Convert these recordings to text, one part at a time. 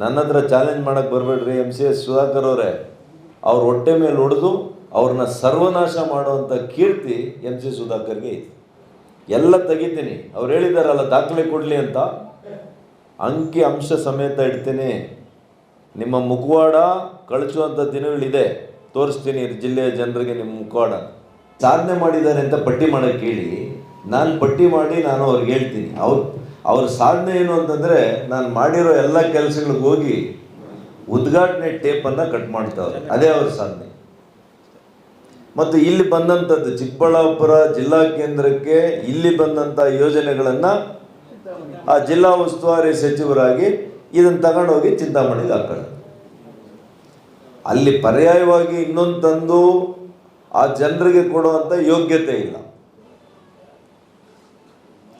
ನನ್ನ ಹತ್ರ ಚಾಲೆಂಜ್ ಮಾಡಕ್ಕೆ ಬರಬೇಡ್ರಿ MCS ಸುಧಾಕರ್ ಅವರೇ. ಅವ್ರ ಹೊಟ್ಟೆ ಮೇಲೆ ಹೊಡೆದು ಅವ್ರನ್ನ ಸರ್ವನಾಶ ಮಾಡುವಂಥ ಕೀರ್ತಿ MC ಸುಧಾಕರ್ಗೆ ಇದೆ. ಎಲ್ಲ ತೆಗಿತೀನಿ. ಅವ್ರು ಹೇಳಿದಾರಲ್ಲ ದಾಖಲೆ ಕೊಡಲಿ ಅಂತ, ಅಂಕಿ ಅಂಶ ಸಮೇತ ಇಡ್ತೀನಿ. ನಿಮ್ಮ ಮುಖವಾಡ ಕಳಿಸುವಂಥ ದಿನಗಳಿದೆ, ತೋರಿಸ್ತೀನಿ ಜಿಲ್ಲೆಯ ಜನರಿಗೆ ನಿಮ್ಮ ಮುಖವಾಡ. ಸಾಧನೆ ಮಾಡಿದ್ದಾರೆ ಅಂತ ಪಟ್ಟಿ ಮಾಡೋಕ್ಕೆ ಹೇಳಿ, ನಾನು ಪಟ್ಟಿ ಮಾಡಿ ನಾನು ಅವ್ರಿಗೆ ಹೇಳ್ತೀನಿ. ಅವ್ರ ಸಾಧನೆ ಏನು ಅಂತಂದರೆ, ನಾನು ಮಾಡಿರೋ ಎಲ್ಲ ಕೆಲಸಗಳಿಗೆ ಹೋಗಿ ಉದ್ಘಾಟನೆ ಟೇಪನ್ನು ಕಟ್ ಮಾಡ್ತಾವ್ರೆ, ಅದೇ ಅವ್ರ ಸಾಧನೆ. ಮತ್ತು ಇಲ್ಲಿ ಬಂದಂಥದ್ದು ಚಿಕ್ಕಬಳ್ಳಾಪುರ ಜಿಲ್ಲಾ ಕೇಂದ್ರಕ್ಕೆ ಇಲ್ಲಿ ಬಂದಂಥ ಯೋಜನೆಗಳನ್ನು ಆ ಜಿಲ್ಲಾ ಉಸ್ತುವಾರಿ ಸಚಿವರಾಗಿ ಇದನ್ನು ತಗೊಂಡೋಗಿ ಚಿಂತಾಮಣಿಗೆ ಹಾಕೊಳ್ಳೋದು. ಅಲ್ಲಿ ಪರ್ಯಾಯವಾಗಿ ಇನ್ನೊಂದು ತಂದು ಆ ಜನರಿಗೆ ಕೊಡುವಂಥ ಯೋಗ್ಯತೆ ಇಲ್ಲ.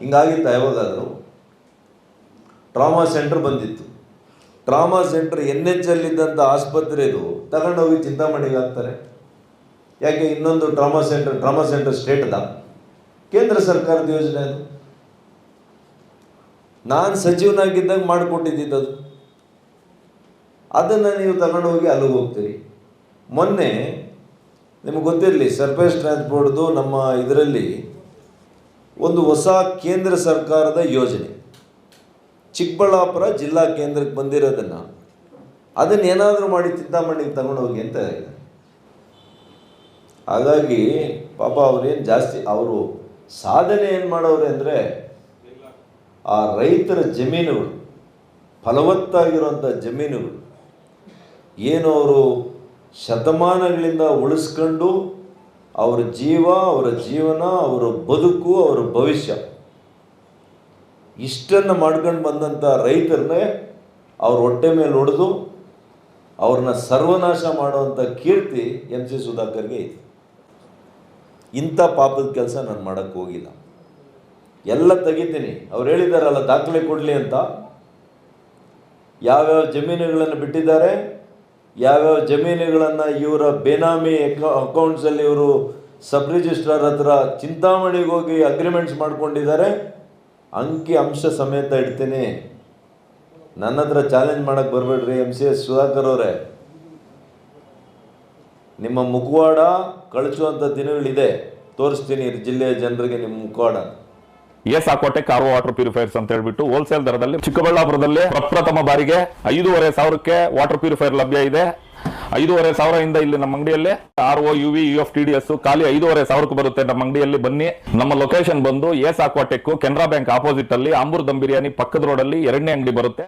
ಹಿಂಗಾಗಿತ್ತು. ಯಾವಾಗಾದರೂ ಟ್ರಾಮಾ ಸೆಂಟರ್ ಬಂದಿತ್ತು. ಟ್ರಾಮಾ ಸೆಂಟರ್ NH ಅಲ್ಲಿದ್ದಂಥ ಆಸ್ಪತ್ರೆದು ತಗೊಂಡೋಗಿ ಚಿಂತಾಮಣಿಗೆ ಹಾಕ್ತಾರೆ. ಯಾಕೆ? ಇನ್ನೊಂದು ಟ್ರಾಮಾ ಸೆಂಟರ್ ಸ್ಟೇಟ್ದ, ಕೇಂದ್ರ ಸರ್ಕಾರದ ಯೋಜನೆ ಅದು. ನಾನು ಸಚಿವನಾಗಿದ್ದಾಗ ಮಾಡಿಕೊಟ್ಟಿದ್ದು ಅದನ್ನು ನೀವು ತಗೊಂಡೋಗಿ ಅಲ್ಲಿಗೆ ಹೋಗ್ತೀರಿ. ಮೊನ್ನೆ ನಿಮಗೆ ಗೊತ್ತಿರಲಿ, ಸರ್ಫೇಸ್ ಟ್ರಾನ್ಸ್ಪೋರ್ಟ್ದು ನಮ್ಮ ಇದರಲ್ಲಿ ಒಂದು ಹೊಸ ಕೇಂದ್ರ ಸರ್ಕಾರದ ಯೋಜನೆ ಚಿಕ್ಕಬಳ್ಳಾಪುರ ಜಿಲ್ಲಾ ಕೇಂದ್ರಕ್ಕೆ ಬಂದಿರೋದನ್ನು ಅದನ್ನೇನಾದರೂ ಮಾಡಿ ಚಿಂತಾಮಣಿಗೆ ತಗೊಂಡೋಗಿ ಅಂತ ಇದೆ. ಹಾಗಾಗಿ ಪಾಪ ಅವ್ರೇನು ಜಾಸ್ತಿ, ಅವರು ಸಾಧನೆ ಏನು ಮಾಡೋರು ಅಂದರೆ, ಆ ರೈತರ ಜಮೀನುಗಳು, ಫಲವತ್ತಾಗಿರುವಂಥ ಜಮೀನುಗಳು ಏನು ಅವರು ಶತಮಾನಗಳಿಂದ ಉಳಿಸ್ಕೊಂಡು ಅವರ ಜೀವನ, ಅವರ ಬದುಕು, ಅವರ ಭವಿಷ್ಯ ಇಷ್ಟನ್ನು ಮಾಡ್ಕೊಂಡು ಬಂದಂಥ ರೈತರನ್ನೇ ಅವ್ರ ಹೊಟ್ಟೆ ಮೇಲೆ ಹೊಡೆದು ಅವ್ರನ್ನ ಸರ್ವನಾಶ ಮಾಡುವಂಥ ಕೀರ್ತಿ MC ಸುಧಾಕರ್ಗೆ ಇದೆ. ಇಂಥ ಪಾಪದ ಕೆಲಸ ನಾನು ಮಾಡೋಕ್ಕೆ ಹೋಗಿಲ್ಲ. ಎಲ್ಲ ತೆಗಿತೀನಿ. ಅವ್ರು ಹೇಳಿದಾರಲ್ಲ ದಾಖಲೆ ಕೊಡಲಿ ಅಂತ. ಯಾವ್ಯಾವ ಜಮೀನುಗಳನ್ನು ಬಿಟ್ಟಿದ್ದಾರೆ, ಯಾವ್ಯಾವ ಜಮೀನುಗಳನ್ನು ಇವರ ಬೇನಾಮಿ ಅಕೌಂಟ್ಸಲ್ಲಿ ಇವರು ಸಬ್ ರಿಜಿಸ್ಟ್ರಾರ್ ಹತ್ರ ಚಿಂತಾಮಣಿಗೆ ಹೋಗಿ ಅಗ್ರಿಮೆಂಟ್ಸ್ ಮಾಡ್ಕೊಂಡಿದ್ದಾರೆ, ಅಂಕಿ ಅಂಶ ಸಮೇತ ಇಡ್ತೀನಿ. ನನ್ನ ಹತ್ರ ಚಾಲೆಂಜ್ ಮಾಡಕ್ಕೆ ಬರಬೇಡ್ರಿ MCS ಸುಧಾಕರ್ ಅವರೇ. ನಿಮ್ಮ ಮುಖವಾಡ ಕಳಿಸುವಂಥ ದಿನಗಳಿದೆ, ತೋರಿಸ್ತೀನಿ ಜಿಲ್ಲೆಯ ಜನರಿಗೆ ನಿಮ್ಮ ಮುಖವಾಡ. ಸಾಕೋಟೆ ಕಾರ್ವೋ ವಾಟರ್ ಪ್ಯೂರಿಫೈರ್ಸ್ ಅಂತ ಹೇಳ್ಬಿಟ್ಟು ಹೋಲ್ಸೇಲ್ ದರದಲ್ಲಿ ಚಿಕ್ಕಬಳ್ಳಾಪುರದಲ್ಲಿ ಪ್ರಪ್ರಥಮ ಬಾರಿಗೆ 5,500ಕ್ಕೆ ವಾಟರ್ ಪ್ಯೂರಿಫೈರ್ ಲಭ್ಯ ಇದೆ. 5,500 ಇಲ್ಲಿ ನಮ್ಮ ಅಂಗಡಿಯಲ್ಲಿ RO UV UF TDS ಖಾಲಿ 5,500ಕ್ಕೆ ಬರುತ್ತೆ. ನಮ್ಮ ಅಂಗಡಿಯಲ್ಲಿ ಬನ್ನಿ. ನಮ್ಮ ಲೊಕೇಶನ್ ಬಂದು ಸಾಕೋಟೆಕ್ ಕೆನರಾ ಬ್ಯಾಂಕ್ ಆಪೋಸಿಟ್ ಅಲ್ಲಿ ಆಂಬೂರ್ ದಮ್ ಬಿರಿಯಾನಿ ಪಕ್ಕದ ರೋಡ್ ಅಲ್ಲಿ 2ನೇ ಅಂಗಡಿ ಬರುತ್ತೆ.